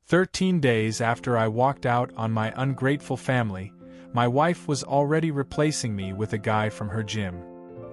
13 days after I walked out on my ungrateful family, my wife was already replacing me with a guy from her gym.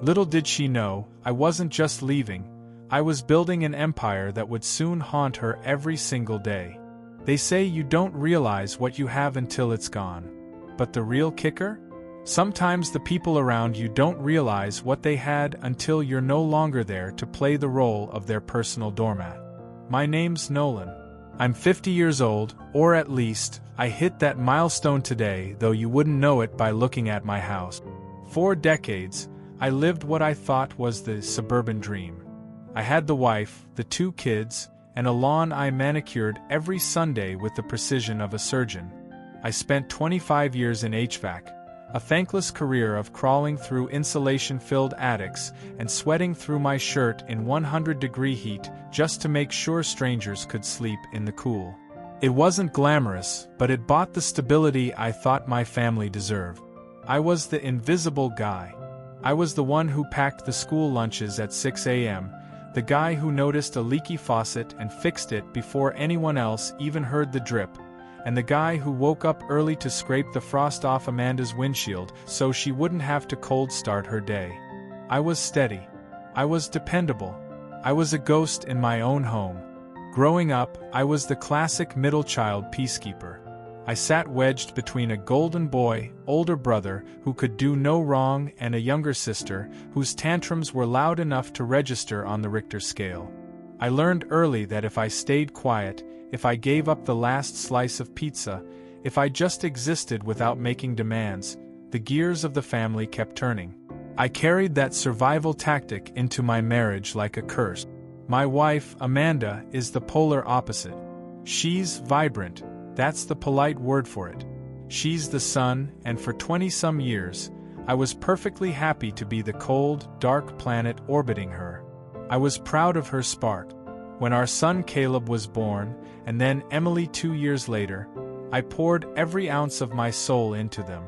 Little did she know, I wasn't just leaving, I was building an empire that would soon haunt her every single day. They say you don't realize what you have until it's gone. But the real kicker? Sometimes the people around you don't realize what they had until you're no longer there to play the role of their personal doormat. My name's Nolan. I'm 50 years old, or at least, I hit that milestone today, though you wouldn't know it by looking at my house. 4 decades, I lived what I thought was the suburban dream. I had the wife, the 2 kids, and a lawn I manicured every Sunday with the precision of a surgeon. I spent 25 years in HVAC, a thankless career of crawling through insulation-filled attics and sweating through my shirt in 100-degree heat just to make sure strangers could sleep in the cool. It wasn't glamorous, but it bought the stability I thought my family deserved. I was the invisible guy. I was the one who packed the school lunches at 6 a.m., the guy who noticed a leaky faucet and fixed it before anyone else even heard the drip, and the guy who woke up early to scrape the frost off Amanda's windshield so she wouldn't have to cold start her day. I was steady. I was dependable. I was a ghost in my own home. Growing up, I was the classic middle child peacekeeper. I sat wedged between a golden boy, older brother who could do no wrong and a younger sister whose tantrums were loud enough to register on the Richter scale. I learned early that if I stayed quiet, if I gave up the last slice of pizza, if I just existed without making demands, the gears of the family kept turning. I carried that survival tactic into my marriage like a curse. My wife, Amanda, is the polar opposite. She's vibrant. That's the polite word for it. She's the sun, and for 20-some years, I was perfectly happy to be the cold, dark planet orbiting her. I was proud of her spark. When our son Caleb was born, and then Emily 2 years later, I poured every ounce of my soul into them.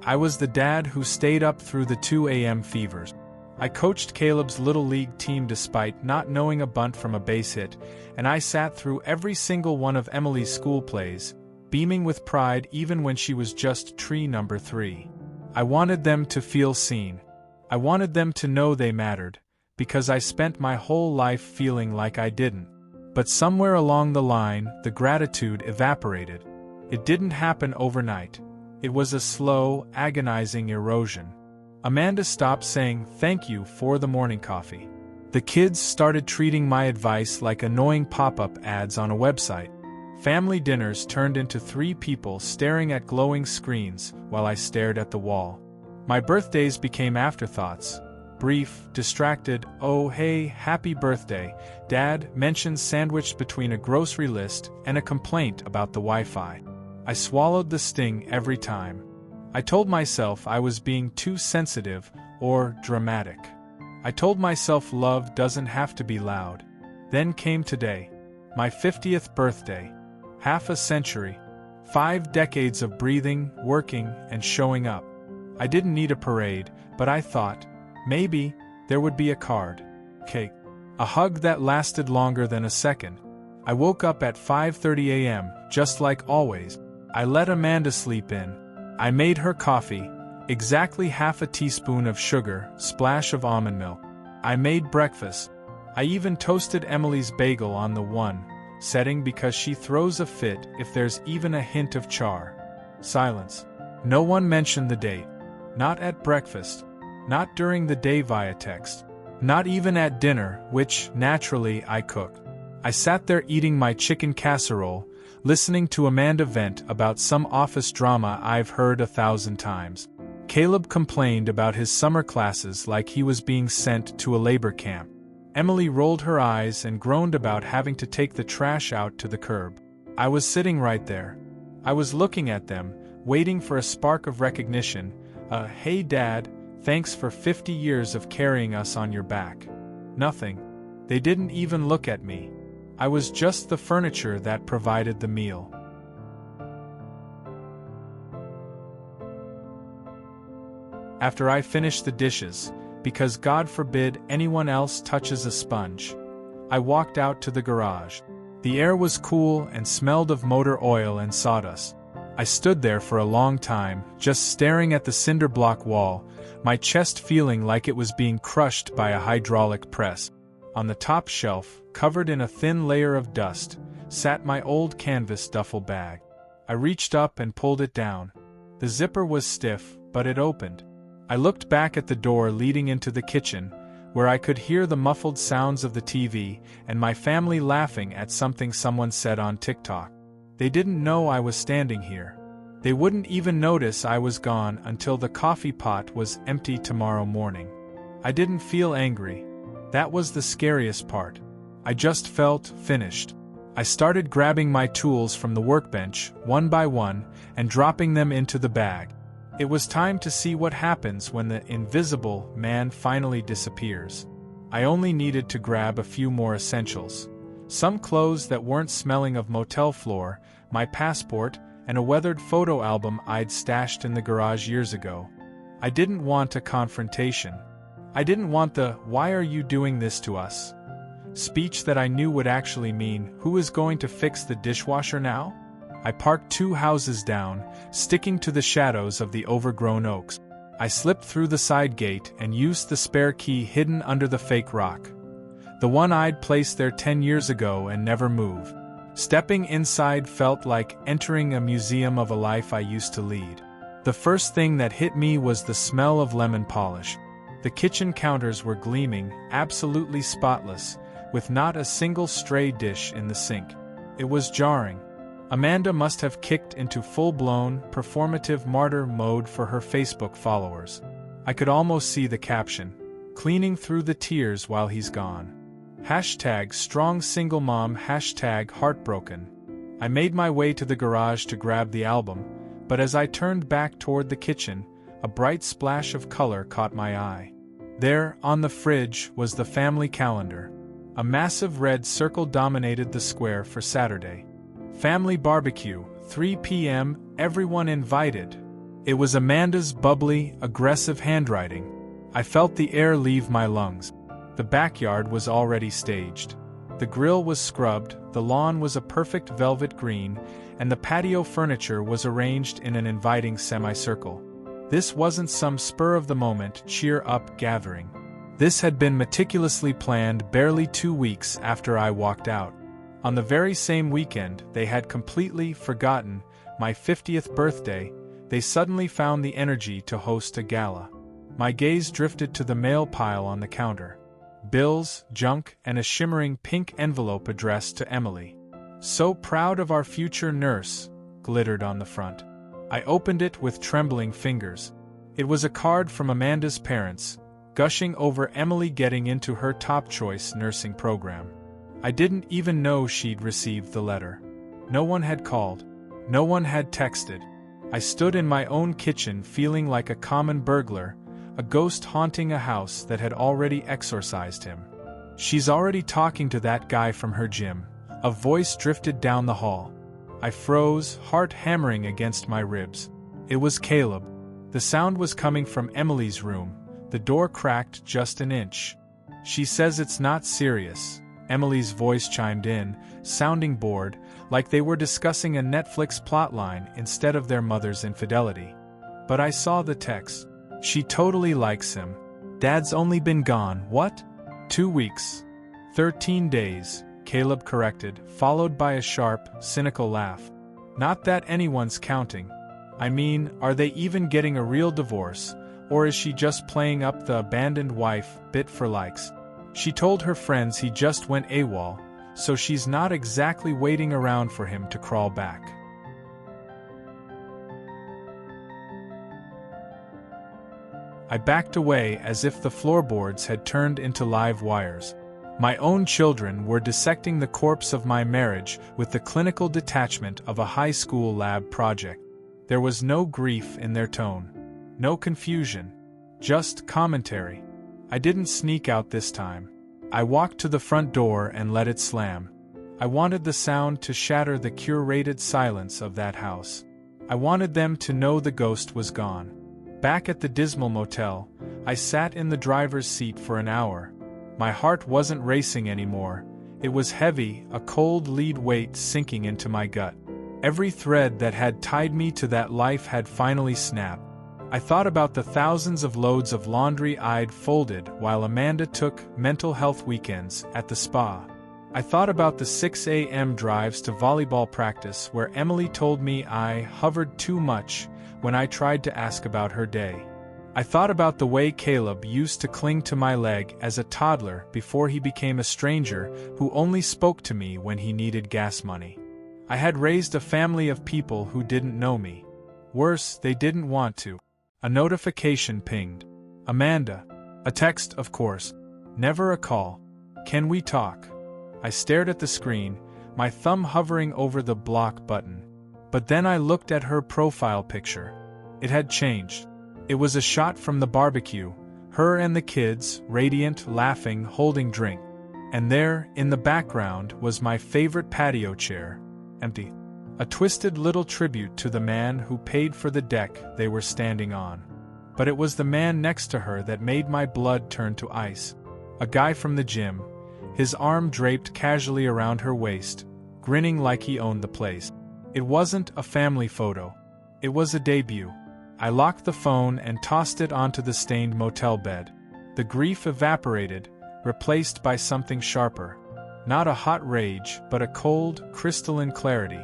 I was the dad who stayed up through the 2 a.m. fevers. I coached Caleb's little league team despite not knowing a bunt from a base hit, and I sat through every single one of Emily's school plays, beaming with pride even when she was just tree number 3. I wanted them to feel seen. I wanted them to know they mattered, because I spent my whole life feeling like I didn't. But somewhere along the line, the gratitude evaporated. It didn't happen overnight. It was a slow, agonizing erosion. Amanda stopped saying thank you for the morning coffee. The kids started treating my advice like annoying pop-up ads on a website. Family dinners turned into 3 people staring at glowing screens while I stared at the wall. My birthdays became afterthoughts. Brief, distracted, oh hey, happy birthday, Dad, mentions sandwiched between a grocery list and a complaint about the Wi-Fi. I swallowed the sting every time. I told myself I was being too sensitive or dramatic. I told myself love doesn't have to be loud. Then came today, my 50th birthday. Half a century, 5 decades of breathing, working, and showing up. I didn't need a parade, but I thought, maybe, there would be a card. Cake. A hug that lasted longer than a second. I woke up at 5:30 a.m., just like always. I let Amanda sleep in. I made her coffee, exactly half a teaspoon of sugar, splash of almond milk. I made breakfast. I even toasted Emily's bagel on the 1 setting because she throws a fit if there's even a hint of char. Silence. No one mentioned the date. Not at breakfast. Not during the day via text. Not even at dinner, which, naturally, I cooked. I sat there eating my chicken casserole, listening to Amanda vent about some office drama I've heard 1,000 times. Caleb complained about his summer classes like he was being sent to a labor camp. Emily rolled her eyes and groaned about having to take the trash out to the curb. I was sitting right there. I was looking at them, waiting for a spark of recognition, hey Dad, thanks for 50 years of carrying us on your back. Nothing. They didn't even look at me. I was just the furniture that provided the meal. After I finished the dishes, because God forbid anyone else touches a sponge, I walked out to the garage. The air was cool and smelled of motor oil and sawdust. I stood there for a long time, just staring at the cinder block wall, my chest feeling like it was being crushed by a hydraulic press. On the top shelf, covered in a thin layer of dust, sat my old canvas duffel bag. I reached up and pulled it down. The zipper was stiff, but it opened. I looked back at the door leading into the kitchen, where I could hear the muffled sounds of the TV and my family laughing at something someone said on TikTok. They didn't know I was standing here. They wouldn't even notice I was gone until the coffee pot was empty tomorrow morning. I didn't feel angry. That was the scariest part. I just felt finished. I started grabbing my tools from the workbench, one by one, and dropping them into the bag. It was time to see what happens when the invisible man finally disappears. I only needed to grab a few more essentials. Some clothes that weren't smelling of motel floor, my passport, and a weathered photo album I'd stashed in the garage years ago. I didn't want a confrontation. I didn't want the "why are you doing this to us?" speech that I knew would actually mean, "Who is going to fix the dishwasher now?" I parked 2 houses down, sticking to the shadows of the overgrown oaks. I slipped through the side gate and used the spare key hidden under the fake rock. The one I'd placed there 10 years ago and never moved. Stepping inside felt like entering a museum of a life I used to lead. The first thing that hit me was the smell of lemon polish. The kitchen counters were gleaming, absolutely spotless, with not a single stray dish in the sink. It was jarring. Amanda must have kicked into full-blown, performative martyr mode for her Facebook followers. I could almost see the caption, "Cleaning through the tears while he's gone." #strong single mom, #heartbroken. I made my way to the garage to grab the album, but as I turned back toward the kitchen, a bright splash of color caught my eye. There, on the fridge, was the family calendar. A massive red circle dominated the square for Saturday. Family barbecue, 3 p.m., everyone invited. It was Amanda's bubbly, aggressive handwriting. I felt the air leave my lungs. The backyard was already staged. The grill was scrubbed, the lawn was a perfect velvet green, and the patio furniture was arranged in an inviting semicircle. This wasn't some spur-of-the-moment, cheer-up gathering. This had been meticulously planned barely 2 weeks after I walked out. On the very same weekend they had completely forgotten my 50th birthday, they suddenly found the energy to host a gala. My gaze drifted to the mail pile on the counter. Bills, junk, and a shimmering pink envelope addressed to Emily. "So proud of our future nurse," glittered on the front. I opened it with trembling fingers. It was a card from Amanda's parents, gushing over Emily getting into her top-choice nursing program. I didn't even know she'd received the letter. No one had called. No one had texted. I stood in my own kitchen feeling like a common burglar, a ghost haunting a house that had already exorcised him. "She's already talking to that guy from her gym," a voice drifted down the hall. I froze, heart hammering against my ribs. It was Caleb. The sound was coming from Emily's room. The door cracked just an inch. "She says it's not serious," Emily's voice chimed in, sounding bored, like they were discussing a Netflix plotline instead of their mother's infidelity. But I saw the text. "She totally likes him. Dad's only been gone, what? 2 weeks. 13 days, Caleb corrected, followed by a sharp, cynical laugh. "Not that anyone's counting. I mean, are they even getting a real divorce, or is she just playing up the abandoned wife bit for likes? She told her friends he just went AWOL, so she's not exactly waiting around for him to crawl back." I backed away as if the floorboards had turned into live wires. My own children were dissecting the corpse of my marriage with the clinical detachment of a high school lab project. There was no grief in their tone. No confusion. Just commentary. I didn't sneak out this time. I walked to the front door and let it slam. I wanted the sound to shatter the curated silence of that house. I wanted them to know the ghost was gone. Back at the dismal motel, I sat in the driver's seat for an hour. My heart wasn't racing anymore, It was heavy, a cold lead weight sinking into my gut. Every thread that had tied me to that life had finally snapped. I thought about the thousands of loads of laundry I'd folded while Amanda took mental health weekends at the spa. I thought about the 6 a.m. drives to volleyball practice where Emily told me I hovered too much when I tried to ask about her day. I thought about the way Caleb used to cling to my leg as a toddler before he became a stranger who only spoke to me when he needed gas money. I had raised a family of people who didn't know me. Worse, they didn't want to. A notification pinged. Amanda. A text, of course. Never a call. Can we talk? I stared at the screen, my thumb hovering over the block button. But then I looked at her profile picture. It had changed. It was a shot from the barbecue, her and the kids, radiant, laughing, holding drink. And there, in the background, was my favorite patio chair, empty. A twisted little tribute to the man who paid for the deck they were standing on. But it was the man next to her that made my blood turn to ice. A guy from the gym, his arm draped casually around her waist, grinning like he owned the place. It wasn't a family photo. It was a debut. I locked the phone and tossed it onto the stained motel bed. The grief evaporated, replaced by something sharper. Not a hot rage, but a cold, crystalline clarity.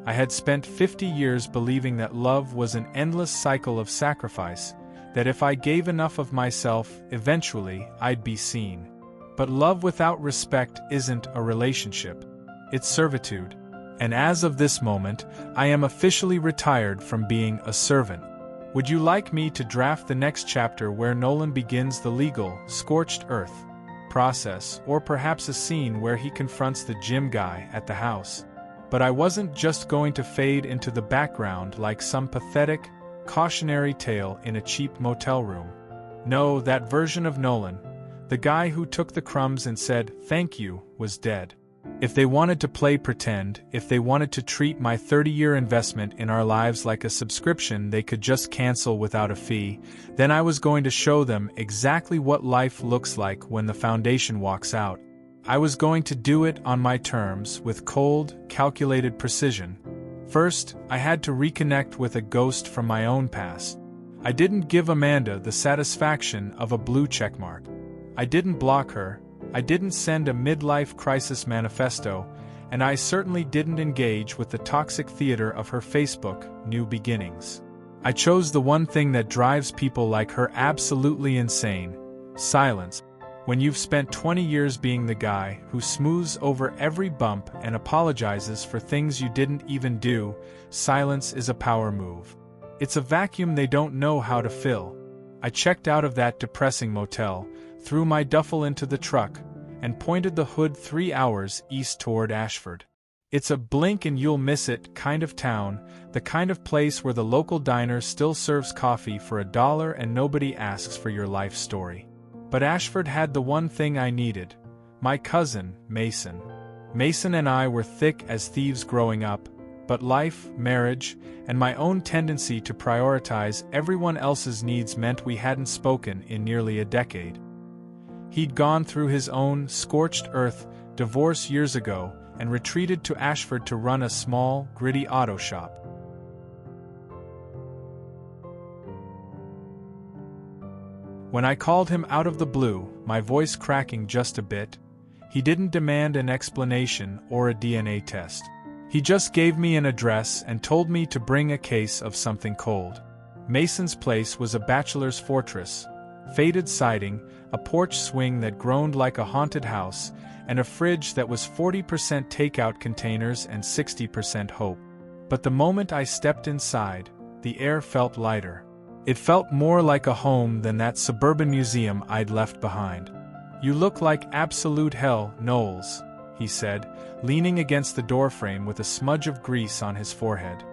I had spent 50 years believing that love was an endless cycle of sacrifice, that if I gave enough of myself, eventually I'd be seen. But love without respect isn't a relationship. It's servitude. And as of this moment, I am officially retired from being a servant. Would you like me to draft the next chapter where Nolan begins the legal, scorched earth process, or perhaps a scene where he confronts the gym guy at the house? But I wasn't just going to fade into the background like some pathetic, cautionary tale in a cheap motel room. No, that version of Nolan, the guy who took the crumbs and said, "Thank you," was dead. If they wanted to play pretend, if they wanted to treat my 30-year investment in our lives like a subscription they could just cancel without a fee, then I was going to show them exactly what life looks like when the foundation walks out. I was going to do it on my terms, with cold, calculated precision. First, I had to reconnect with a ghost from my own past. I didn't give Amanda the satisfaction of a blue checkmark. I didn't block her. I didn't send a midlife crisis manifesto, and I certainly didn't engage with the toxic theater of her Facebook New Beginnings. I chose the one thing that drives people like her absolutely insane: silence. When you've spent 20 years being the guy who smooths over every bump and apologizes for things you didn't even do, silence is a power move. It's a vacuum they don't know how to fill. I checked out of that depressing motel, threw my duffel into the truck, and pointed the hood 3 hours east toward Ashford. It's a blink and you'll miss it kind of town, the kind of place where the local diner still serves coffee for $1 and nobody asks for your life story. But Ashford had the one thing I needed: my cousin, Mason. Mason and I were thick as thieves growing up, but life, marriage, and my own tendency to prioritize everyone else's needs meant we hadn't spoken in nearly a decade. He'd gone through his own scorched earth divorce years ago and retreated to Ashford to run a small, gritty auto shop. When I called him out of the blue, my voice cracking just a bit, he didn't demand an explanation or a DNA test. He just gave me an address and told me to bring a case of something cold. Mason's place was a bachelor's fortress: faded siding, a porch swing that groaned like a haunted house, and a fridge that was 40% takeout containers and 60% hope. But the moment I stepped inside, the air felt lighter. It felt more like a home than that suburban museum I'd left behind. "You look like absolute hell, Knowles," he said, leaning against the doorframe with a smudge of grease on his forehead.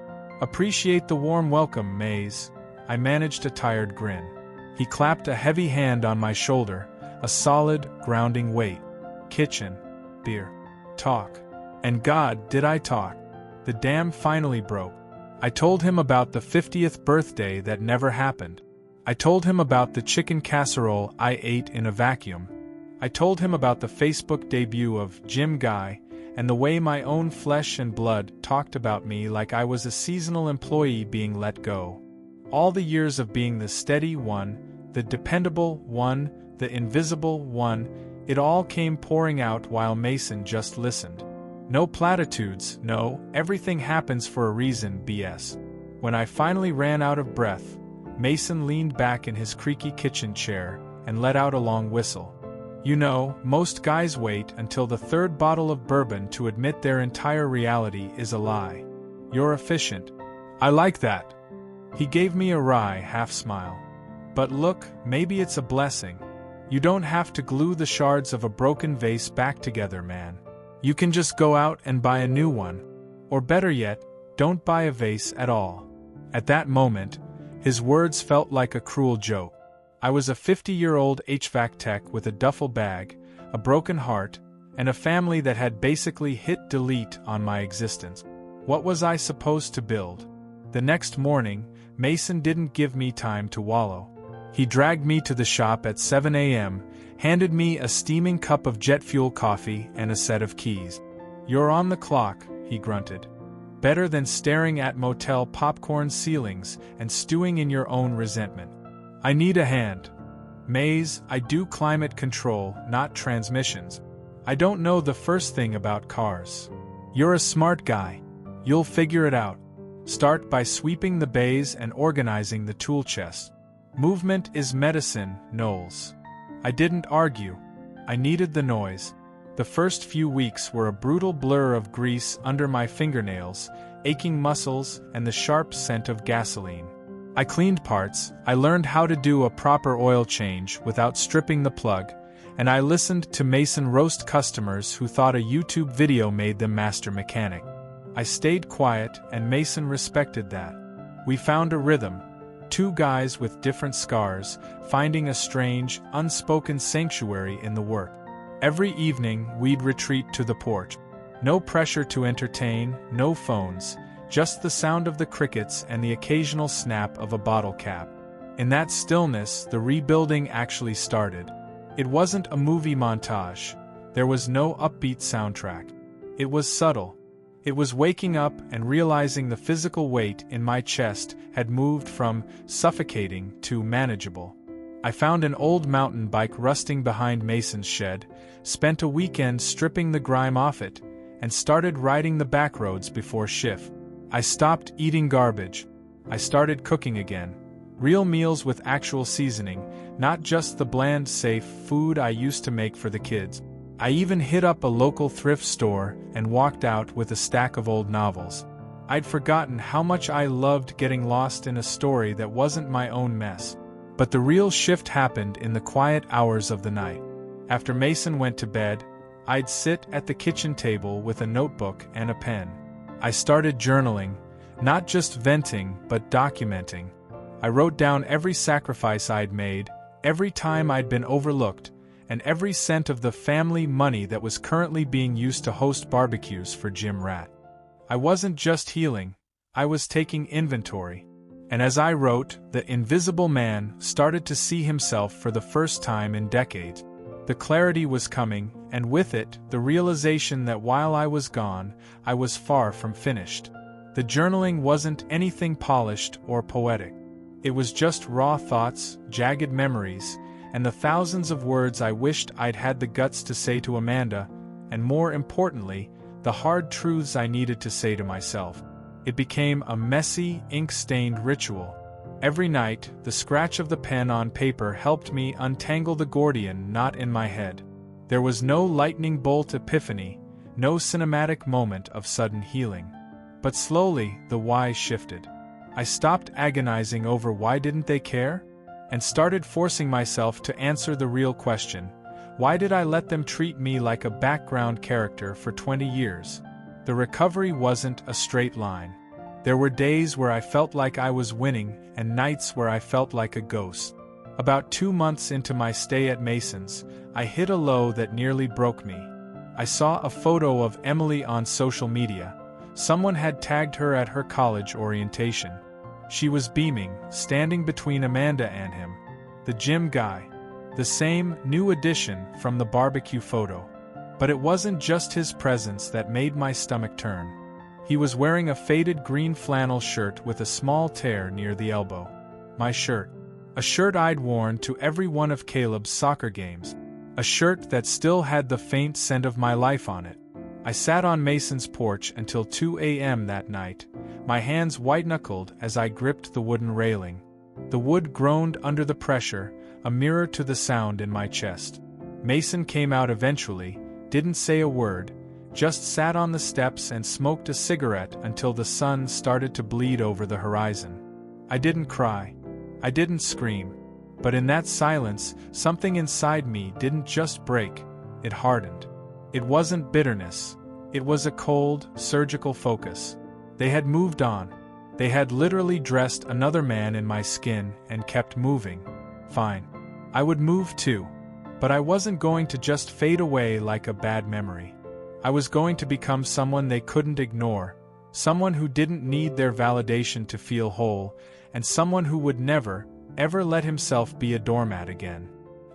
"Appreciate the warm welcome, Maze." I managed a tired grin. He clapped a heavy hand on my shoulder, a solid, grounding weight. Kitchen, beer, talk. And God, did I talk. The dam finally broke. I told him about the 50th birthday that never happened. I told him about the chicken casserole I ate in a vacuum. I told him about the Facebook debut of Gym Guy, and the way my own flesh and blood talked about me like I was a seasonal employee being let go. All the years of being the steady one, the dependable one, the invisible one, it all came pouring out while Mason just listened. No platitudes, no, everything happens for a reason BS. When I finally ran out of breath, Mason leaned back in his creaky kitchen chair and let out a long whistle. You know, most guys wait until the third bottle of bourbon to admit their entire reality is a lie. You're efficient. I like that. He gave me a wry half-smile. But look, maybe it's a blessing. You don't have to glue the shards of a broken vase back together, man. You can just go out and buy a new one. Or better yet, don't buy a vase at all. At that moment, his words felt like a cruel joke. I was a 50-year-old HVAC tech with a duffel bag, a broken heart, and a family that had basically hit delete on my existence. What was I supposed to build? The next morning, Mason didn't give me time to wallow. He dragged me to the shop at 7 a.m., handed me a steaming cup of jet fuel coffee and a set of keys. You're on the clock, he grunted. Better than staring at motel popcorn ceilings and stewing in your own resentment. I need a hand. Maze, I do climate control, not transmissions. I don't know the first thing about cars. You're a smart guy. You'll figure it out. Start by sweeping the bays and organizing the tool chest. Movement is medicine, Knowles. I didn't argue. I needed the noise. The first few weeks were a brutal blur of grease under my fingernails, aching muscles, and the sharp scent of gasoline. I cleaned parts, I learned how to do a proper oil change without stripping the plug, and I listened to Mason roast customers who thought a YouTube video made them master mechanic. I stayed quiet, and Mason respected that. We found a rhythm. Two guys with different scars, finding a strange, unspoken sanctuary in the work. Every evening, we'd retreat to the porch. No pressure to entertain, no phones, just the sound of the crickets and the occasional snap of a bottle cap. In that stillness, the rebuilding actually started. It wasn't a movie montage. There was no upbeat soundtrack. It was subtle. It was waking up and realizing the physical weight in my chest had moved from suffocating to manageable. I found an old mountain bike rusting behind Mason's shed, spent a weekend stripping the grime off it, and started riding the back roads before shift. I stopped eating garbage. I started cooking again. Real meals with actual seasoning, not just the bland, safe food I used to make for the kids. I even hit up a local thrift store and walked out with a stack of old novels. I'd forgotten how much I loved getting lost in a story that wasn't my own mess. But the real shift happened in the quiet hours of the night. After Mason went to bed, I'd sit at the kitchen table with a notebook and a pen. I started journaling, not just venting, but documenting. I wrote down every sacrifice I'd made, every time I'd been overlooked, and every cent of the family money that was currently being used to host barbecues for Jim Rat. I wasn't just healing, I was taking inventory. And as I wrote, the invisible man started to see himself for the first time in decades. The clarity was coming, and with it, the realization that while I was gone, I was far from finished. The journaling wasn't anything polished or poetic. It was just raw thoughts, jagged memories, and the thousands of words I wished I'd had the guts to say to Amanda, and more importantly, the hard truths I needed to say to myself. It became a messy, ink-stained ritual. Every night, the scratch of the pen on paper helped me untangle the Gordian knot in my head. There was no lightning bolt epiphany, no cinematic moment of sudden healing. But slowly, the why shifted. I stopped agonizing over why didn't they care, and started forcing myself to answer the real question: why did I let them treat me like a background character for 20 years? The recovery wasn't a straight line. There were days where I felt like I was winning, and nights where I felt like a ghost. About 2 months into my stay at Mason's, I hit a low that nearly broke me. I saw a photo of Emily on social media. Someone had tagged her at her college orientation. She was beaming, standing between Amanda and him. The gym guy. The same new addition from the barbecue photo. But it wasn't just his presence that made my stomach turn. He was wearing a faded green flannel shirt with a small tear near the elbow. My shirt. A shirt I'd worn to every one of Caleb's soccer games. A shirt that still had the faint scent of my life on it. I sat on Mason's porch until 2 a.m. that night, my hands white-knuckled as I gripped the wooden railing. The wood groaned under the pressure, a mirror to the sound in my chest. Mason came out eventually, didn't say a word, just sat on the steps and smoked a cigarette until the sun started to bleed over the horizon. I didn't cry. I didn't scream. But in that silence, something inside me didn't just break, it hardened. It wasn't bitterness. It was a cold, surgical focus. They had moved on. They had literally dressed another man in my skin and kept moving. Fine. I would move too. But I wasn't going to just fade away like a bad memory. I was going to become someone they couldn't ignore, someone who didn't need their validation to feel whole, and someone who would never, ever let himself be a doormat again.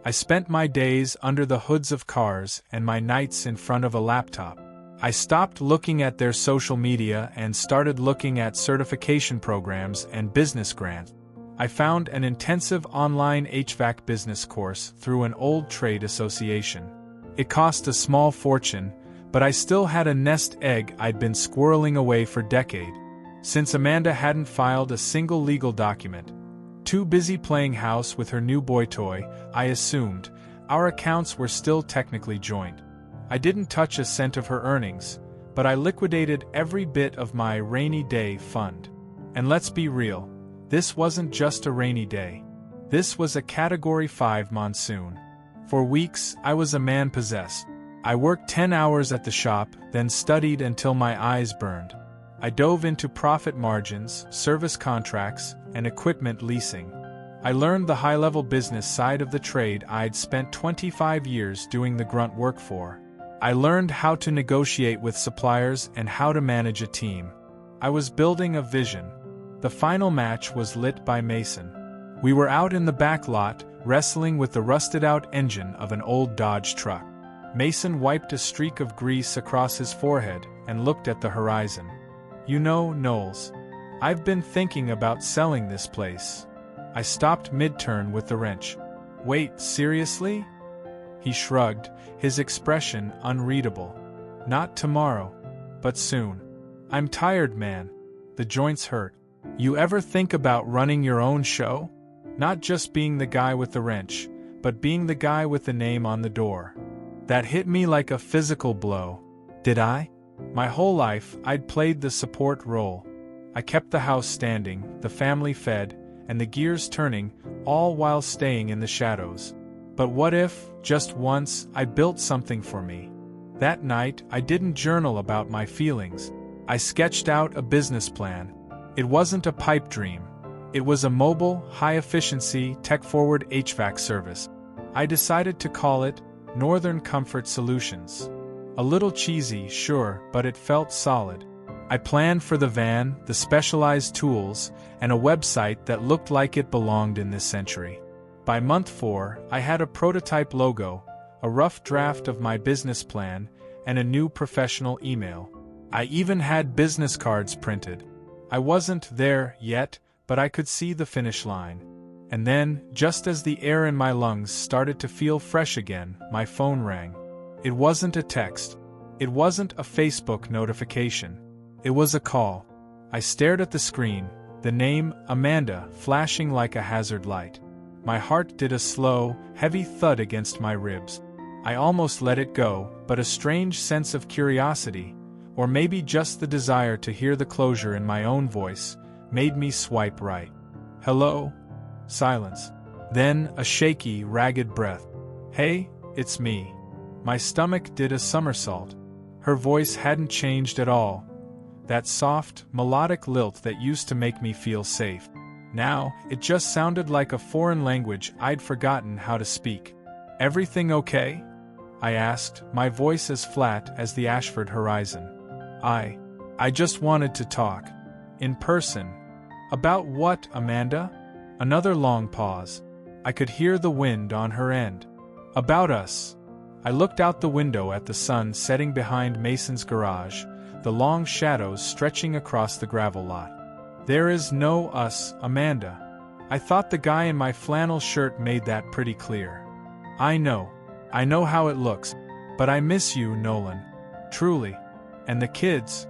I spent my days under the hoods of cars and my nights in front of a laptop. I stopped looking at their social media and started looking at certification programs and business grants. I found an intensive online HVAC business course through an old trade association. It cost a small fortune, but I still had a nest egg I'd been squirreling away for decades. Since Amanda hadn't filed a single legal document, too busy playing house with her new boy toy, I assumed our accounts were still technically joint. I didn't touch a cent of her earnings, but I liquidated every bit of my rainy day fund. And let's be real, this wasn't just a rainy day. This was a Category 5 monsoon. For weeks, I was a man possessed. I worked 10 hours at the shop, then studied until my eyes burned. I dove into profit margins, service contracts, and equipment leasing. I learned the high-level business side of the trade I'd spent 25 years doing the grunt work for. I learned how to negotiate with suppliers and how to manage a team. I was building a vision. The final match was lit by Mason. We were out in the back lot, wrestling with the rusted-out engine of an old Dodge truck. Mason wiped a streak of grease across his forehead and looked at the horizon. You know, Knowles, I've been thinking about selling this place. I stopped mid-turn with the wrench. Wait, seriously? He shrugged, his expression unreadable. Not tomorrow, but soon. I'm tired, man. The joints hurt. You ever think about running your own show? Not just being the guy with the wrench, but being the guy with the name on the door. That hit me like a physical blow. Did I? My whole life, I'd played the support role. I kept the house standing, the family fed, and the gears turning, all while staying in the shadows. But what if, just once, I built something for me? That night, I didn't journal about my feelings. I sketched out a business plan. It wasn't a pipe dream. It was a mobile, high-efficiency, tech-forward HVAC service. I decided to call it Northern Comfort Solutions. A little cheesy, sure, but it felt solid. I planned for the van, the specialized tools, and a website that looked like it belonged in this century. By month 4, I had a prototype logo, a rough draft of my business plan, and a new professional email. I even had business cards printed. I wasn't there yet, but I could see the finish line. And then, just as the air in my lungs started to feel fresh again, my phone rang. It wasn't a text. It wasn't a Facebook notification. It was a call. I stared at the screen, the name, Amanda, flashing like a hazard light. My heart did a slow, heavy thud against my ribs. I almost let it go, but a strange sense of curiosity, or maybe just the desire to hear the closure in my own voice, made me swipe right. Hello? Silence. Then a shaky, ragged breath. Hey, it's me. My stomach did a somersault. Her voice hadn't changed at all. That soft, melodic lilt that used to make me feel safe. Now, it just sounded like a foreign language I'd forgotten how to speak. Everything okay? I asked, my voice as flat as the Ashford horizon. I just wanted to talk. In person. About what, Amanda? Another long pause. I could hear the wind on her end. About us. I looked out the window at the sun setting behind Mason's garage, the long shadows stretching across the gravel lot. There is no us, Amanda. I thought the guy in my flannel shirt made that pretty clear. I know how it looks, but I miss you, Nolan. Truly. And the kids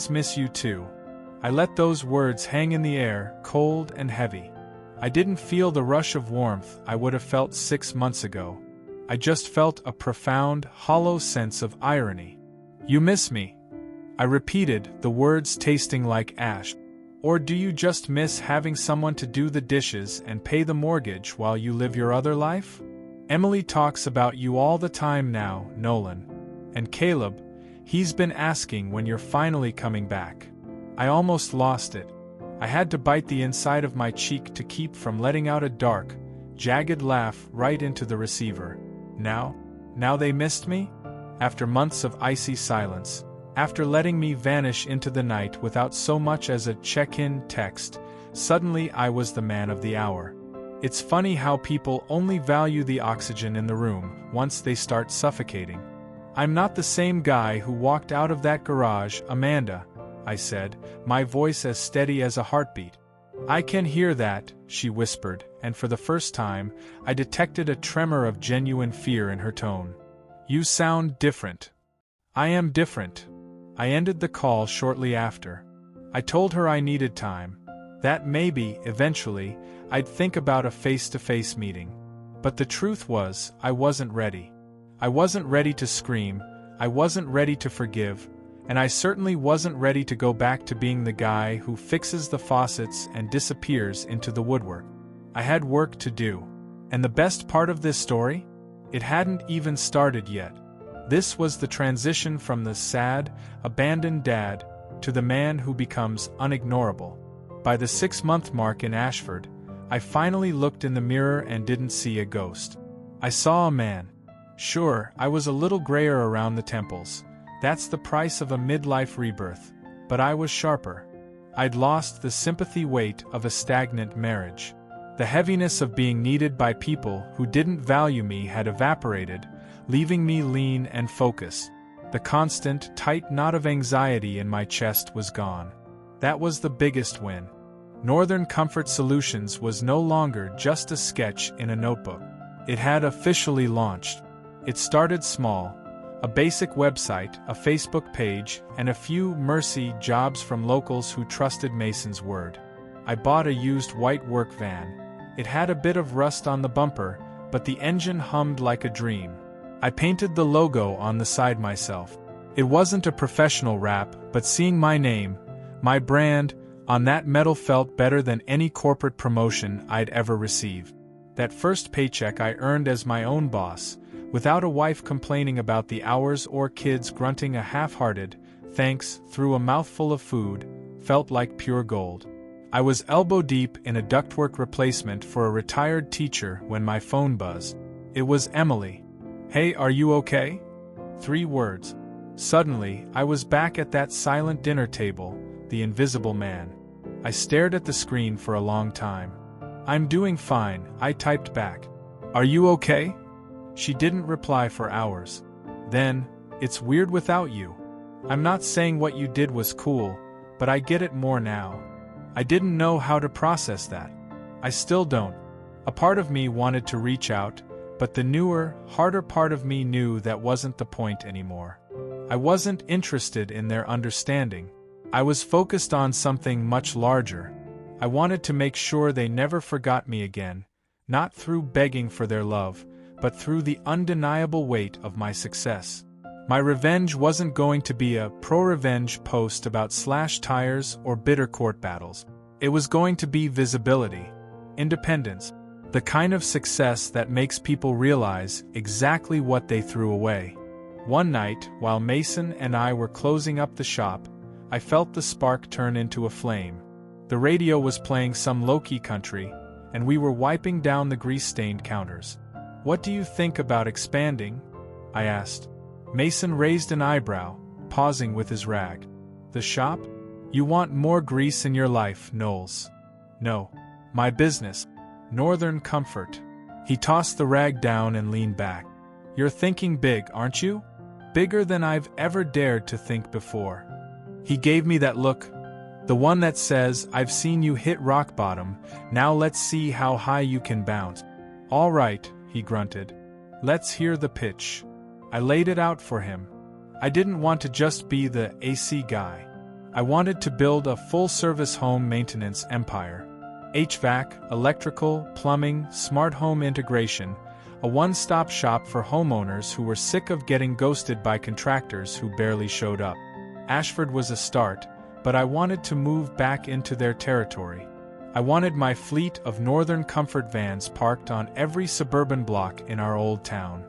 miss you too. I let those words hang in the air, cold and heavy. I didn't feel the rush of warmth I would have felt 6 months ago. I just felt a profound, hollow sense of irony. You miss me. I repeated, the words tasting like ash. Or do you just miss having someone to do the dishes and pay the mortgage while you live your other life? Emily talks about you all the time now, Nolan. And Caleb, he's been asking when you're finally coming back. I almost lost it. I had to bite the inside of my cheek to keep from letting out a dark, jagged laugh right into the receiver. Now they missed me? After months of icy silence, after letting me vanish into the night without so much as a check-in text, suddenly I was the man of the hour. It's funny how people only value the oxygen in the room once they start suffocating. I'm not the same guy who walked out of that garage, Amanda, I said, my voice as steady as a heartbeat. I can hear that, she whispered, and for the first time, I detected a tremor of genuine fear in her tone. You sound different. I am different. I ended the call shortly after. I told her I needed time, that maybe, eventually, I'd think about a face-to-face meeting. But the truth was, I wasn't ready. I wasn't ready to scream, I wasn't ready to forgive, and I certainly wasn't ready to go back to being the guy who fixes the faucets and disappears into the woodwork. I had work to do. And the best part of this story? It hadn't even started yet. This was the transition from the sad, abandoned dad to the man who becomes unignorable. By the 6-month mark in Ashford, I finally looked in the mirror and didn't see a ghost. I saw a man. Sure, I was a little grayer around the temples. That's the price of a midlife rebirth. But I was sharper. I'd lost the sympathy weight of a stagnant marriage. The heaviness of being needed by people who didn't value me had evaporated, leaving me lean and focused. The constant, tight knot of anxiety in my chest was gone. That was the biggest win. Northern Comfort Solutions was no longer just a sketch in a notebook. It had officially launched. It started small. A basic website, a Facebook page, and a few mercy jobs from locals who trusted Mason's word. I bought a used white work van. It had a bit of rust on the bumper, but the engine hummed like a dream. I painted the logo on the side myself. It wasn't a professional wrap, but seeing my name, my brand, on that metal felt better than any corporate promotion I'd ever received. That first paycheck I earned as my own boss, without a wife complaining about the hours or kids grunting a half-hearted thanks through a mouthful of food, felt like pure gold. I was elbow-deep in a ductwork replacement for a retired teacher when my phone buzzed. It was Emily. Hey, are you okay? 3 words. Suddenly, I was back at that silent dinner table, the invisible man. I stared at the screen for a long time. I'm doing fine, I typed back. Are you okay? She didn't reply for hours. Then, it's weird without you. I'm not saying what you did was cool, but I get it more now. I didn't know how to process that. I still don't. A part of me wanted to reach out, but the newer, harder part of me knew that wasn't the point anymore. I wasn't interested in their understanding. I was focused on something much larger. I wanted to make sure they never forgot me again, not through begging for their love, but through the undeniable weight of my success. My revenge wasn't going to be a pro-revenge post about slashed tires or bitter court battles. It was going to be visibility, independence, the kind of success that makes people realize exactly what they threw away. One night, while Mason and I were closing up the shop, I felt the spark turn into a flame. The radio was playing some low-key country, and we were wiping down the grease-stained counters. What do you think about expanding? I asked. Mason raised an eyebrow, pausing with his rag. The shop? You want more grease in your life, Knowles. No. My business. Northern Comfort. He tossed the rag down and leaned back. You're thinking big, aren't you? Bigger than I've ever dared to think before. He gave me that look, the one that says, I've seen you hit rock bottom, now let's see how high you can bounce. All right, he grunted. Let's hear the pitch. I laid it out for him. I didn't want to just be the AC guy. I wanted to build a full-service home maintenance empire. HVAC, electrical, plumbing, smart home integration, a one-stop shop for homeowners who were sick of getting ghosted by contractors who barely showed up. Ashford was a start, but I wanted to move back into their territory. I wanted my fleet of Northern Comfort vans parked on every suburban block in our old town.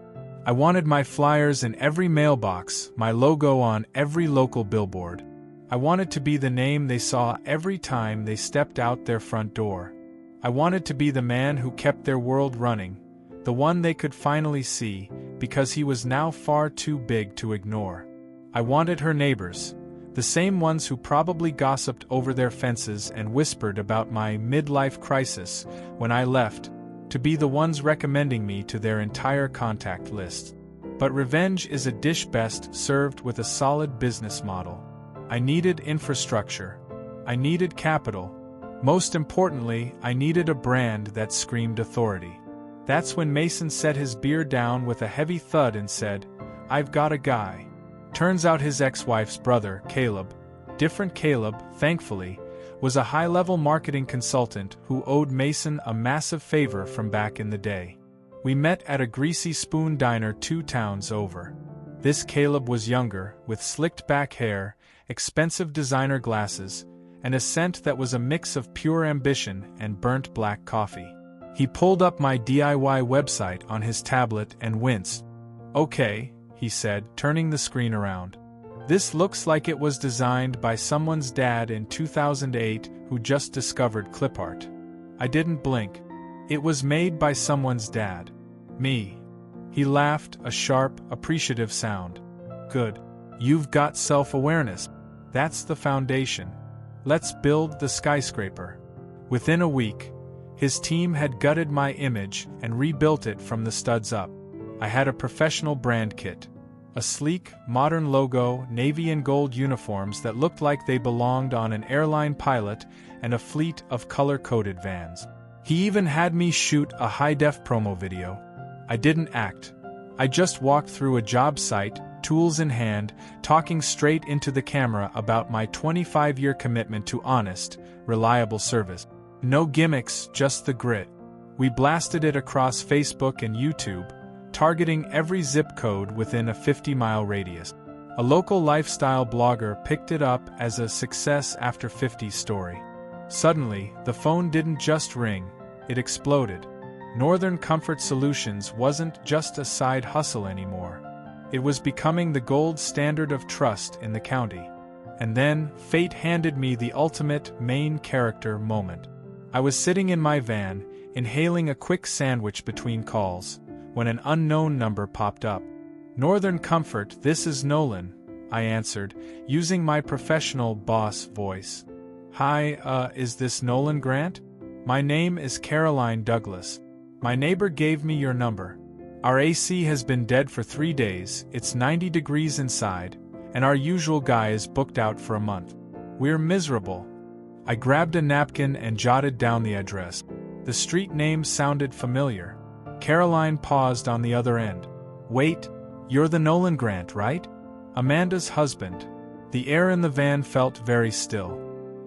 I wanted my flyers in every mailbox, my logo on every local billboard. I wanted to be the name they saw every time they stepped out their front door. I wanted to be the man who kept their world running, the one they could finally see, because he was now far too big to ignore. I wanted her neighbors, the same ones who probably gossiped over their fences and whispered about my midlife crisis when I left, to be the ones recommending me to their entire contact list. But revenge is a dish best served with a solid business model. I needed infrastructure. I needed capital. Most importantly, I needed a brand that screamed authority. That's when Mason set his beer down with a heavy thud and said, I've got a guy. Turns out his ex-wife's brother, Caleb, different Caleb, thankfully, was a high-level marketing consultant who owed Mason a massive favor from back in the day. We met at a Greasy Spoon diner 2 towns over. This Caleb was younger, with slicked back hair, expensive designer glasses, and a scent that was a mix of pure ambition and burnt black coffee. He pulled up my DIY website on his tablet and winced. Okay, he said, turning the screen around. This looks like it was designed by someone's dad in 2008 who just discovered clip art. I didn't blink. It was made by someone's dad. Me. He laughed, a sharp, appreciative sound. Good. You've got self-awareness. That's the foundation. Let's build the skyscraper. Within a week, his team had gutted my image and rebuilt it from the studs up. I had a professional brand kit. A sleek, modern logo, navy and gold uniforms that looked like they belonged on an airline pilot, and a fleet of color-coded vans. He even had me shoot a high-def promo video. I didn't act. I just walked through a job site, tools in hand, talking straight into the camera about my 25-year commitment to honest, reliable service. No gimmicks, just the grit. We blasted it across Facebook and YouTube, targeting every zip code within a 50-mile radius. A local lifestyle blogger picked it up as a success after 50 story. Suddenly, the phone didn't just ring, it exploded. Northern Comfort Solutions wasn't just a side hustle anymore. It was becoming the gold standard of trust in the county. And then, fate handed me the ultimate main character moment. I was sitting in my van, inhaling a quick sandwich between calls, when an unknown number popped up. Northern Comfort, this is Nolan, I answered, using my professional boss voice. Hi, is this Nolan Grant? My name is Caroline Douglas. My neighbor gave me your number. Our AC has been dead for 3 days, it's 90 degrees inside, and our usual guy is booked out for a month. We're miserable. I grabbed a napkin and jotted down the address. The street name sounded familiar. Caroline paused on the other end. Wait, you're the Nolan Grant, right? Amanda's husband. The air in the van felt very still.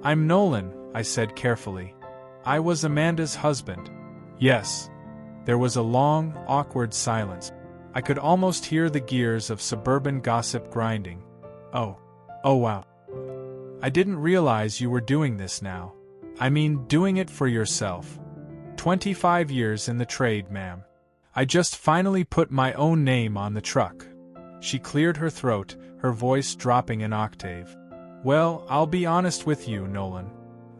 I'm Nolan, I said carefully. I was Amanda's husband. Yes. There was a long, awkward silence. I could almost hear the gears of suburban gossip grinding. Oh wow. I didn't realize you were doing this now. I mean, doing it for yourself. 25 years in the trade, ma'am. I just finally put my own name on the truck. She cleared her throat, her voice dropping an octave. Well, I'll be honest with you, Nolan.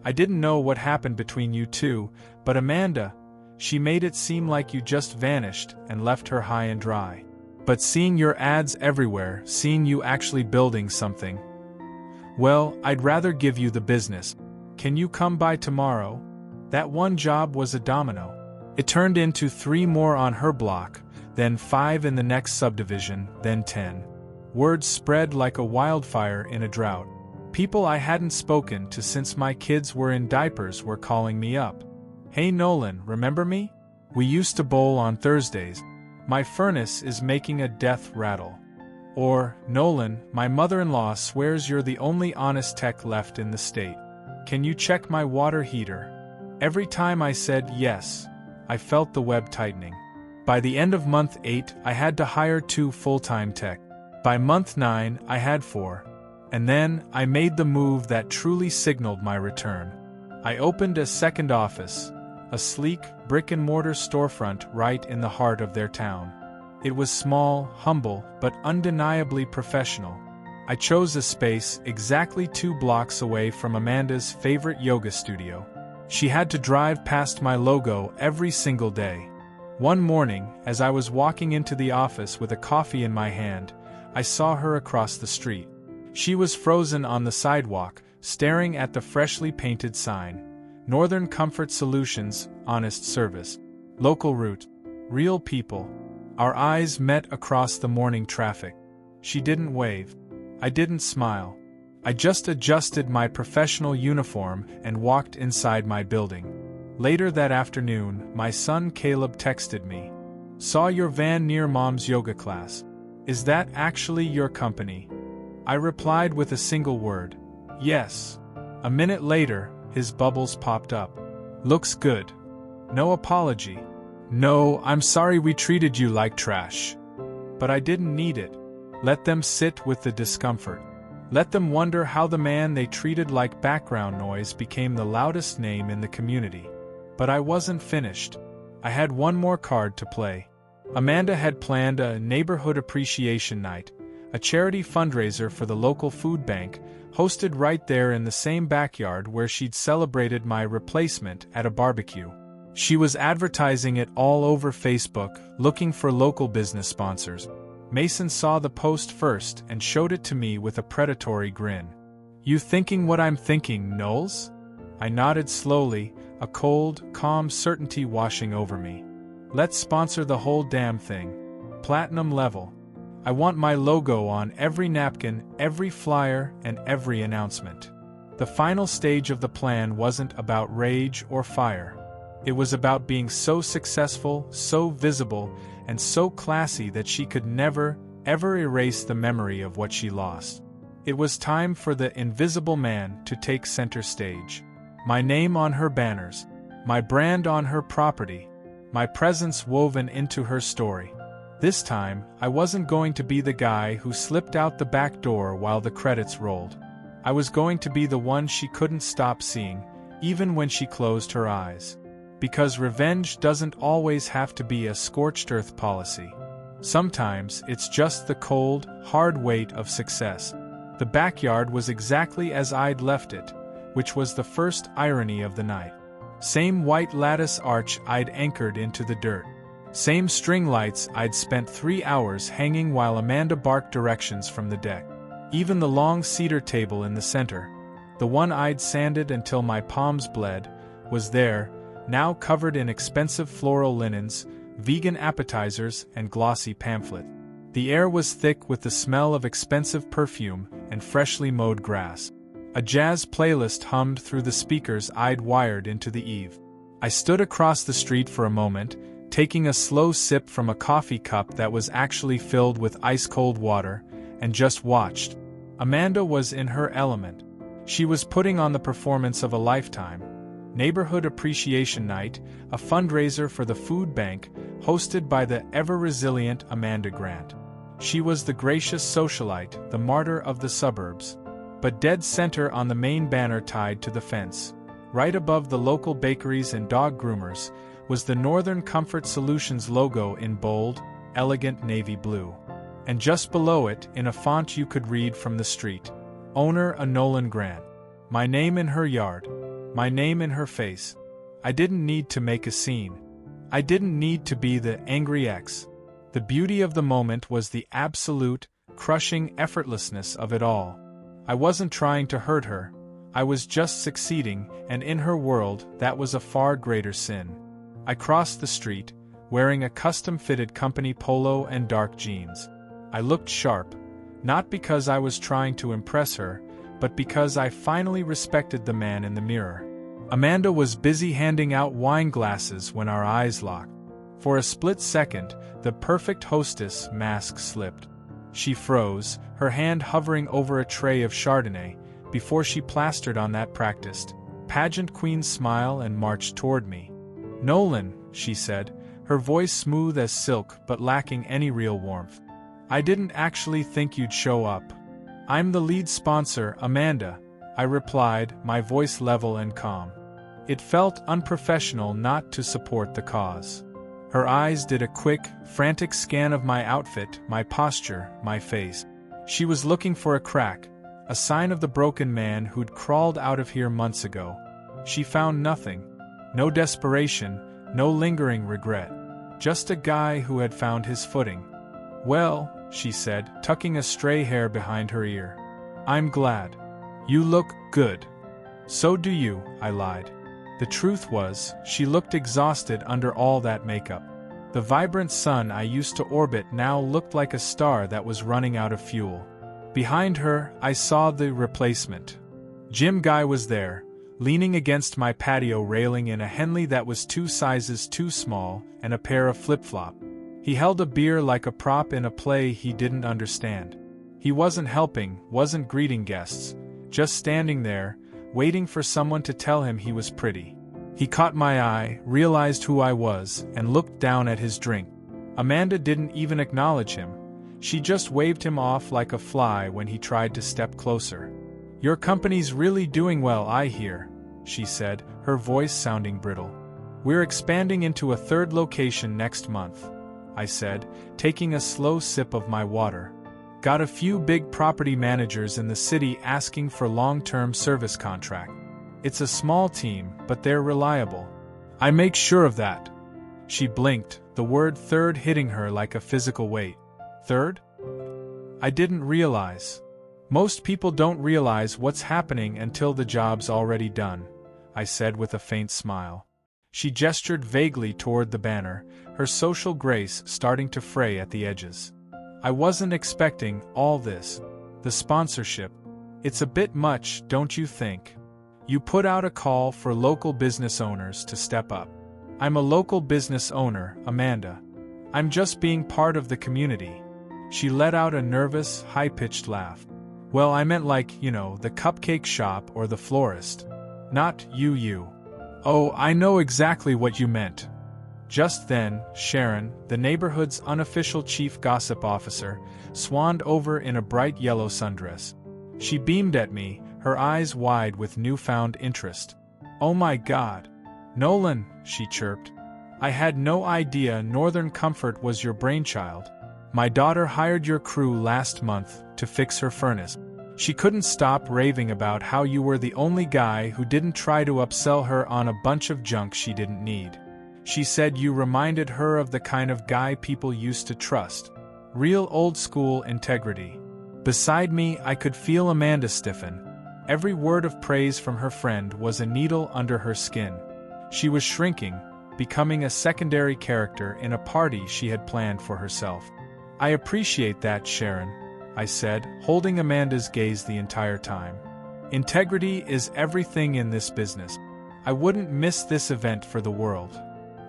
I didn't know what happened between you two, but Amanda, she made it seem like you just vanished and left her high and dry. But seeing your ads everywhere, seeing you actually building something, well, I'd rather give you the business. Can you come by tomorrow? That one job was a domino. It turned into 3 more on her block, then 5 in the next subdivision, then 10. Word spread like a wildfire in a drought. People I hadn't spoken to since my kids were in diapers were calling me up. "Hey Nolan, remember me? We used to bowl on Thursdays. My furnace is making a death rattle." Or, "Nolan, my mother-in-law swears you're the only honest tech left in the state. Can you check my water heater?" Every time I said yes, I felt the web tightening. By the end of month 8, I had to hire 2 full-time tech. By month 9, I had 4. And then, I made the move that truly signaled my return. I opened a second office, a sleek, brick-and-mortar storefront right in the heart of their town. It was small, humble, but undeniably professional. I chose a space exactly 2 blocks away from Amanda's favorite yoga studio. She had to drive past my logo every single day. One morning, as I was walking into the office with a coffee in my hand, I saw her across the street. She was frozen on the sidewalk, staring at the freshly painted sign. Northern Comfort Solutions, honest service. Local route. Real people. Our eyes met across the morning traffic. She didn't wave. I didn't smile. I just adjusted my professional uniform and walked inside my building. Later that afternoon, my son Caleb texted me. "Saw your van near Mom's yoga class. Is that actually your company?" I replied with a single word. "Yes." A minute later, his bubbles popped up. "Looks good. No apology. No, I'm sorry we treated you like trash." But I didn't need it. Let them sit with the discomfort. Let them wonder how the man they treated like background noise became the loudest name in the community. But I wasn't finished. I had one more card to play. Amanda had planned a neighborhood appreciation night, a charity fundraiser for the local food bank, hosted right there in the same backyard where she'd celebrated my replacement at a barbecue. She was advertising it all over Facebook, looking for local business sponsors. Mason saw the post first and showed it to me with a predatory grin. "You thinking what I'm thinking, Knowles?" I nodded slowly, a cold, calm certainty washing over me. "Let's sponsor the whole damn thing. Platinum level. I want my logo on every napkin, every flyer, and every announcement." The final stage of the plan wasn't about rage or fire. It was about being so successful, so visible, and so classy that she could never, ever erase the memory of what she lost. It was time for the invisible man to take center stage. My name on her banners, my brand on her property, my presence woven into her story. This time, I wasn't going to be the guy who slipped out the back door while the credits rolled. I was going to be the one she couldn't stop seeing, even when she closed her eyes. Because revenge doesn't always have to be a scorched earth policy. Sometimes it's just the cold, hard weight of success. The backyard was exactly as I'd left it, which was the first irony of the night. Same white lattice arch I'd anchored into the dirt. Same string lights I'd spent 3 hours hanging while Amanda barked directions from the deck. Even the long cedar table in the center, the one I'd sanded until my palms bled, was there, now covered in expensive floral linens, vegan appetizers, and glossy pamphlet. The air was thick with the smell of expensive perfume and freshly mowed grass. A jazz playlist hummed through the speakers I'd wired into the eave. I stood across the street for a moment, taking a slow sip from a coffee cup that was actually filled with ice-cold water, and just watched. Amanda was in her element. She was putting on the performance of a lifetime. Neighborhood Appreciation Night, a fundraiser for the food bank, hosted by the ever-resilient Amanda Grant. She was the gracious socialite, the martyr of the suburbs. But dead center on the main banner tied to the fence, right above the local bakeries and dog groomers, was the Northern Comfort Solutions logo in bold, elegant navy blue. And just below it, in a font you could read from the street, owner a Nolan Grant. My name in her yard. My name in her face. I didn't need to make a scene. I didn't need to be the angry ex. The beauty of the moment was the absolute, crushing effortlessness of it all. I wasn't trying to hurt her. I was just succeeding, and in her world, that was a far greater sin. I crossed the street, wearing a custom-fitted company polo and dark jeans. I looked sharp, not because I was trying to impress her, but because I finally respected the man in the mirror. Amanda was busy handing out wine glasses when our eyes locked. For a split second, the perfect hostess mask slipped. She froze, her hand hovering over a tray of Chardonnay, before she plastered on that practiced pageant queen smile and marched toward me. "Nolan," she said, her voice smooth as silk but lacking any real warmth. "I didn't actually think you'd show up." "I'm the lead sponsor, Amanda," I replied, my voice level and calm. It felt unprofessional not to support the cause. Her eyes did a quick, frantic scan of my outfit, my posture, my face. She was looking for a crack, a sign of the broken man who'd crawled out of here months ago. She found nothing. No desperation, no lingering regret. Just a guy who had found his footing. "Well," she said, tucking a stray hair behind her ear. "I'm glad. You look good." "So do you," I lied. The truth was, she looked exhausted under all that makeup. The vibrant sun I used to orbit now looked like a star that was running out of fuel. Behind her, I saw the replacement. Jim Guy was there, leaning against my patio railing in a Henley that was 2 sizes too small and a pair of flip-flop. He held a beer like a prop in a play he didn't understand. He wasn't helping, wasn't greeting guests, just standing there, waiting for someone to tell him he was pretty. He caught my eye, realized who I was, and looked down at his drink. Amanda didn't even acknowledge him. She just waved him off like a fly when he tried to step closer. "Your company's really doing well, I hear," she said, her voice sounding brittle. "We're expanding into a 3rd location next month," I said, taking a slow sip of my water. "Got a few big property managers in the city asking for long-term service contract. It's a small team, but they're reliable. I make sure of that." She blinked, the word third hitting her like a physical weight. "Third?" I didn't realize. "Most people don't realize what's happening until the job's already done," I said with a faint smile. She gestured vaguely toward the banner, her social grace starting to fray at the edges. "I wasn't expecting all this. The sponsorship. It's a bit much, don't you think? You put out a call for local business owners to step up." "I'm a local business owner, Amanda. I'm just being part of the community." She let out a nervous, high-pitched laugh. "Well, I meant like, the cupcake shop or the florist. Not you. "Oh, I know exactly what you meant." Just then, Sharon, the neighborhood's unofficial chief gossip officer, swanned over in a bright yellow sundress. She beamed at me, her eyes wide with newfound interest. "Oh my God. Nolan," she chirped. "I had no idea Northern Comfort was your brainchild. My daughter hired your crew last month to fix her furnace. She couldn't stop raving about how you were the only guy who didn't try to upsell her on a bunch of junk she didn't need. She said you reminded her of the kind of guy people used to trust. Real old-school integrity." Beside me, I could feel Amanda stiffen. Every word of praise from her friend was a needle under her skin. She was shrinking, becoming a secondary character in a party she had planned for herself. "I appreciate that, Sharon," I said, holding Amanda's gaze the entire time. "Integrity is everything in this business. I wouldn't miss this event for the world."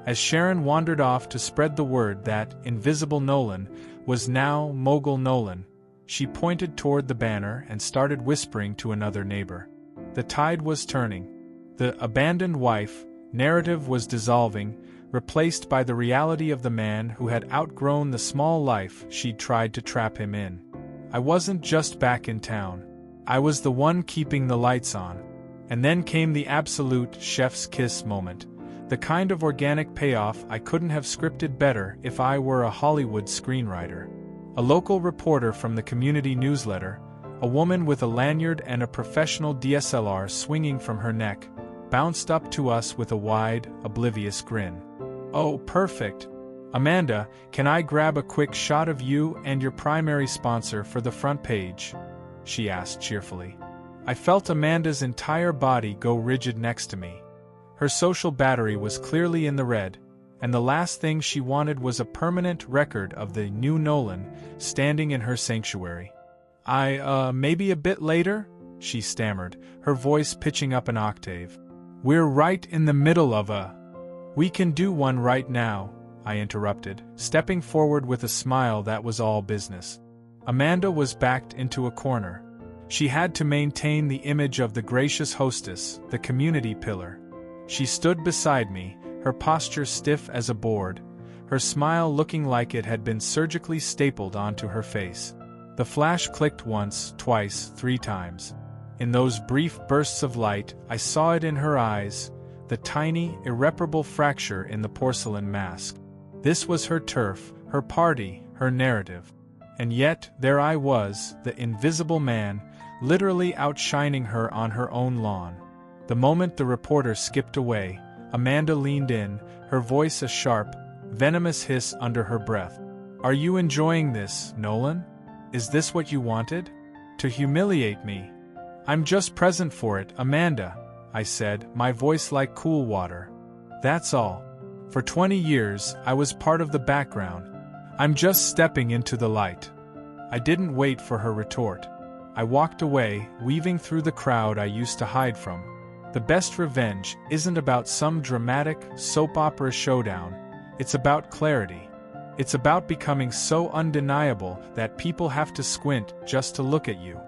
As Sharon wandered off to spread the word that Invisible Nolan was now Mogul Nolan, she pointed toward the banner and started whispering to another neighbor. The tide was turning. The abandoned wife narrative was dissolving, replaced by the reality of the man who had outgrown the small life she'd tried to trap him in. I wasn't just back in town. I was the one keeping the lights on. And then came the absolute chef's kiss moment, the kind of organic payoff I couldn't have scripted better if I were a Hollywood screenwriter. A local reporter from the community newsletter, a woman with a lanyard and a professional DSLR swinging from her neck, bounced up to us with a wide, oblivious grin. "Oh, perfect. Amanda, can I grab a quick shot of you and your primary sponsor for the front page?" she asked cheerfully. I felt Amanda's entire body go rigid next to me. Her social battery was clearly in the red, and the last thing she wanted was a permanent record of the new Nolan standing in her sanctuary. Maybe a bit later?" she stammered, her voice pitching up an octave. "We're right in the middle of a—" "We can do one right now," I interrupted, stepping forward with a smile that was all business. Amanda was backed into a corner. She had to maintain the image of the gracious hostess, the community pillar. She stood beside me, her posture stiff as a board, her smile looking like it had been surgically stapled onto her face. The flash clicked once, twice, 3 times. In those brief bursts of light, I saw it in her eyes, the tiny, irreparable fracture in the porcelain mask. This was her turf, her party, her narrative. And yet, there I was, the invisible man, literally outshining her on her own lawn. The moment the reporter skipped away, Amanda leaned in, her voice a sharp, venomous hiss under her breath. "Are you enjoying this, Nolan? Is this what you wanted? To humiliate me?" "I'm just present for it, Amanda," I said, my voice like cool water. "That's all. For 20 years, I was part of the background. I'm just stepping into the light." I didn't wait for her retort. I walked away, weaving through the crowd I used to hide from. The best revenge isn't about some dramatic, soap opera showdown. It's about clarity. It's about becoming so undeniable that people have to squint just to look at you.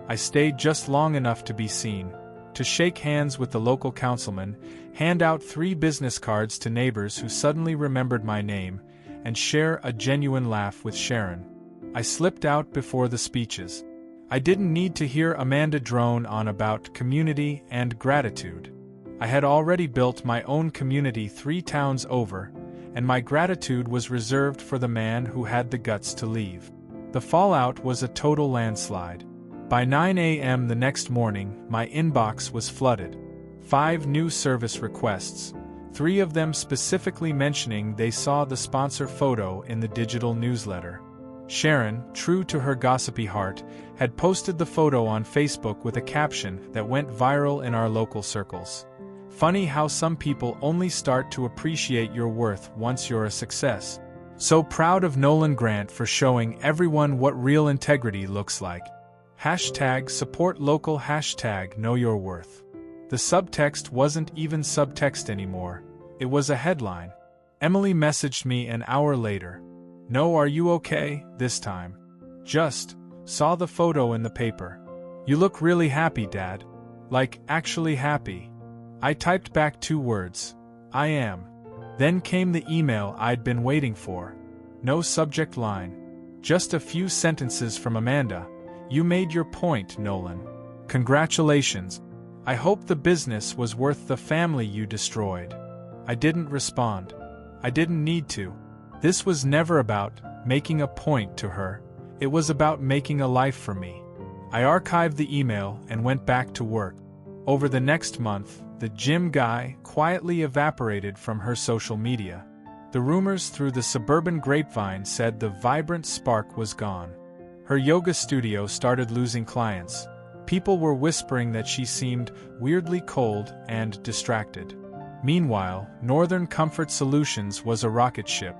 I stayed just long enough to be seen, to shake hands with the local councilman, hand out 3 business cards to neighbors who suddenly remembered my name, and share a genuine laugh with Sharon. I slipped out before the speeches. I didn't need to hear Amanda drone on about community and gratitude. I had already built my own community 3 towns over, and my gratitude was reserved for the man who had the guts to leave. The fallout was a total landslide. By 9 a.m. the next morning, my inbox was flooded. 5 new service requests, 3 of them specifically mentioning they saw the sponsor photo in the digital newsletter. Sharon, true to her gossipy heart, had posted the photo on Facebook with a caption that went viral in our local circles. "Funny how some people only start to appreciate your worth once you're a success. So proud of Nolan Grant for showing everyone what real integrity looks like. Hashtag support local, hashtag know your worth." The subtext wasn't even subtext anymore. It was a headline. Emily messaged me an hour later. "No, are you okay, this time? Just saw the photo in the paper. You look really happy, Dad. Like, actually happy." I typed back 2 words. "I am." Then came the email I'd been waiting for. No subject line. Just a few sentences from Amanda. "You made your point, Nolan. Congratulations. I hope the business was worth the family you destroyed." I didn't respond. I didn't need to. This was never about making a point to her. It was about making a life for me. I archived the email and went back to work. Over the next month, the gym guy quietly evaporated from her social media. The rumors through the suburban grapevine said the vibrant spark was gone. Her yoga studio started losing clients. People were whispering that she seemed weirdly cold and distracted. Meanwhile, Northern Comfort Solutions was a rocket ship.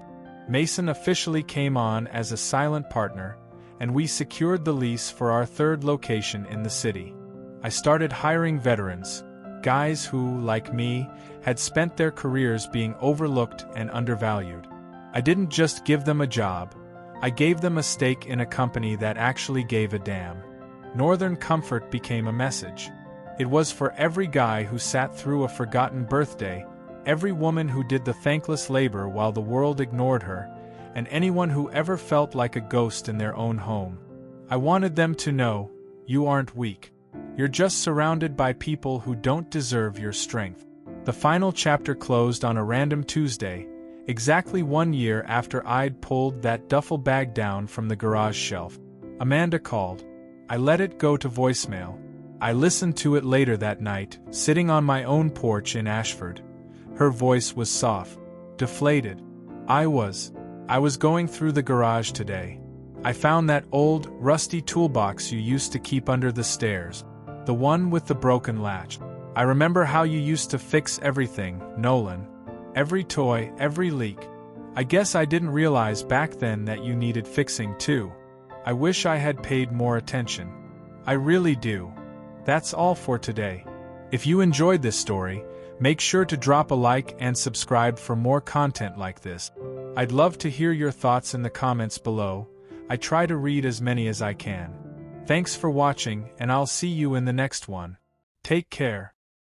Mason officially came on as a silent partner, and we secured the lease for our 3rd location in the city. I started hiring veterans, guys who, like me, had spent their careers being overlooked and undervalued. I didn't just give them a job, I gave them a stake in a company that actually gave a damn. Northern Comfort became a message. It was for every guy who sat through a forgotten birthday, every woman who did the thankless labor while the world ignored her, and anyone who ever felt like a ghost in their own home. I wanted them to know, you aren't weak. You're just surrounded by people who don't deserve your strength. The final chapter closed on a random Tuesday, exactly 1 year after I'd pulled that duffel bag down from the garage shelf. Amanda called. I let it go to voicemail. I listened to it later that night, sitting on my own porch in Ashford. Her voice was soft, deflated. I was going through the garage today. I found that old, rusty toolbox you used to keep under the stairs. The one with the broken latch. I remember how you used to fix everything, Nolan. Every toy, every leak. I guess I didn't realize back then that you needed fixing too. I wish I had paid more attention. I really do. That's all for today. If you enjoyed this story, make sure to drop a like and subscribe for more content like this. I'd love to hear your thoughts in the comments below. I try to read as many as I can. Thanks for watching, and I'll see you in the next one. Take care.